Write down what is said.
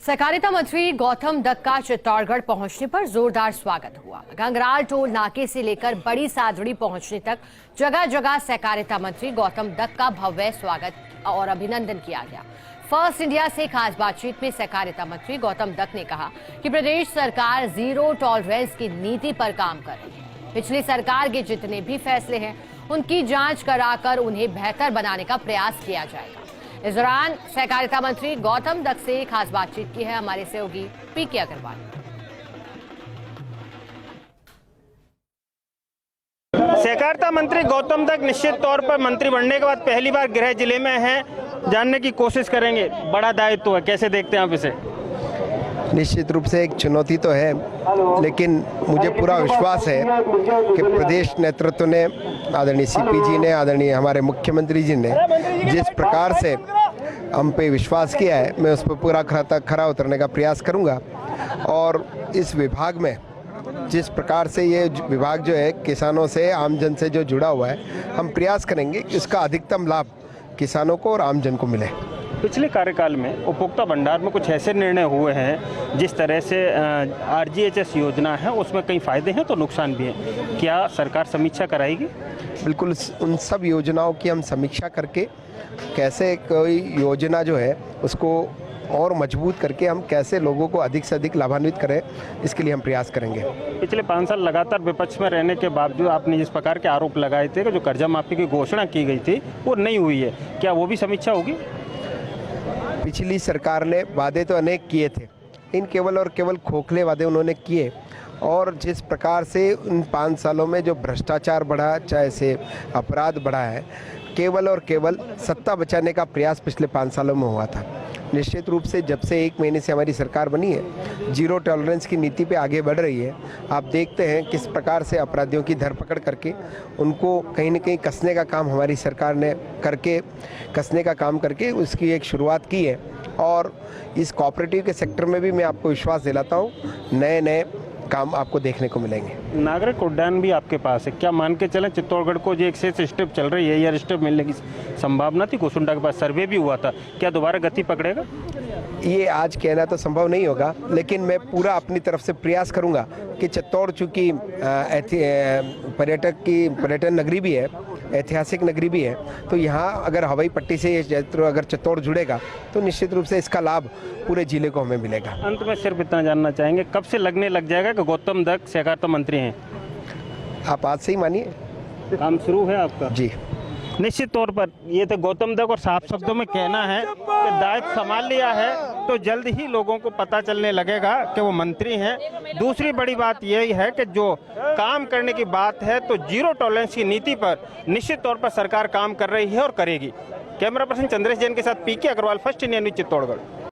सहकारिता मंत्री गौतम दत्त का चित्तौड़गढ़ पहुंचने पर जोरदार स्वागत हुआ। गंगराल टोल नाके से लेकर बड़ी सादड़ी पहुंचने तक जगह जगह सहकारिता मंत्री गौतम दत्त का भव्य स्वागत और अभिनंदन किया गया। फर्स्ट इंडिया से खास बातचीत में सहकारिता मंत्री गौतम दत्त ने कहा कि प्रदेश सरकार जीरो टॉलरेंस की नीति पर काम कर रही है। पिछली सरकार के जितने भी फैसले हैं उनकी जांच कराकर उन्हें बेहतर बनाने का प्रयास किया जाएगा। इस दौरान सहकारिता मंत्री गौतम दत्त से खास बातचीत की है हमारे सहयोगी पीके अग्रवाल। सहकारिता मंत्री गौतम दत्त निश्चित तौर पर मंत्री बनने के बाद पहली बार गृह जिले में हैं, जानने की कोशिश करेंगे। बड़ा दायित्व है, कैसे देखते हैं आप इसे? निश्चित रूप से एक चुनौती तो है, लेकिन मुझे पूरा विश्वास है कि प्रदेश नेतृत्व ने, आदरणीय सीपी जी ने, आदरणीय हमारे मुख्यमंत्री जी ने जिस प्रकार से हम पे विश्वास किया है, मैं उस पर पूरा खरा उतरने का प्रयास करूंगा। और इस विभाग में जिस प्रकार से ये विभाग जो है किसानों से, आमजन से जो जुड़ा हुआ है, हम प्रयास करेंगे कि इसका अधिकतम लाभ किसानों को और आमजन को मिले। पिछले कार्यकाल में उपभोक्ता भंडार में कुछ ऐसे निर्णय हुए हैं, जिस तरह से RGHS योजना है उसमें कई फायदे हैं तो नुकसान भी हैं। क्या सरकार समीक्षा कराएगी? बिल्कुल, उन सब योजनाओं की हम समीक्षा करके कैसे कोई योजना जो है उसको और मजबूत करके हम कैसे लोगों को अधिक से अधिक लाभान्वित करें, इसके लिए हम प्रयास करेंगे। पिछले 5 साल लगातार विपक्ष में रहने के बावजूद आपने जिस प्रकार के आरोप लगाए थे कि जो कर्जा माफी की घोषणा की गई थी वो नहीं हुई है, क्या वो भी समीक्षा होगी? पिछली सरकार ने वादे तो अनेक किए थे, इन केवल और केवल खोखले वादे उन्होंने किए। और जिस प्रकार से उन 5 सालों में जो भ्रष्टाचार बढ़ा, चाहे से अपराध बढ़ा है, केवल और केवल सत्ता बचाने का प्रयास पिछले 5 सालों में हुआ था। निश्चित रूप से जब से 1 महीने से हमारी सरकार बनी है, जीरो टॉलरेंस की नीति पे आगे बढ़ रही है। आप देखते हैं किस प्रकार से अपराधियों की धरपकड़ करके उनको कहीं न कहीं कसने का काम हमारी सरकार ने कसने का काम करके उसकी एक शुरुआत की है। और इस कोऑपरेटिव के सेक्टर में भी मैं आपको विश्वास दिलाता हूँ, नए काम आपको देखने को मिलेंगे। नागरिक उड्डयन भी आपके पास है, क्या मान के चलें चित्तौड़गढ़ को जो एक से स्टेप चल रही है, एयर स्टेप मिलने की संभावना थी? कुसुंडा के पास सर्वे भी हुआ था, क्या दोबारा गति पकड़ेगा? ये आज कहना तो संभव नहीं होगा, लेकिन मैं पूरा अपनी तरफ से प्रयास करूंगा कि चित्तौड़ चूँकि पर्यटन नगरी भी है, ऐतिहासिक नगरी भी है, तो यहाँ अगर हवाई पट्टी से अगर चित्तौड़ जुड़ेगा तो निश्चित रूप से इसका लाभ पूरे जिले को हमें मिलेगा। अंत में सिर्फ इतना जानना चाहेंगे, कब से लगने लग जाएगा कि गौतम दत्त सहकारिता मंत्री हैं? आप आज से ही मानिए, काम शुरू है आपका जी। निश्चित तौर पर ये तो गौतम दत्त और साफ शब्दों में कहना है कि दायित्व संभाल लिया है तो जल्द ही लोगों को पता चलने लगेगा कि वो मंत्री हैं। दूसरी बड़ी बात यही है कि जो काम करने की बात है तो जीरो टॉलरेंस की नीति पर निश्चित तौर पर सरकार काम कर रही है और करेगी। कैमरा पर्सन चंद्रेश जैन के साथ PK Agarwal, First India News, Chittorgarh.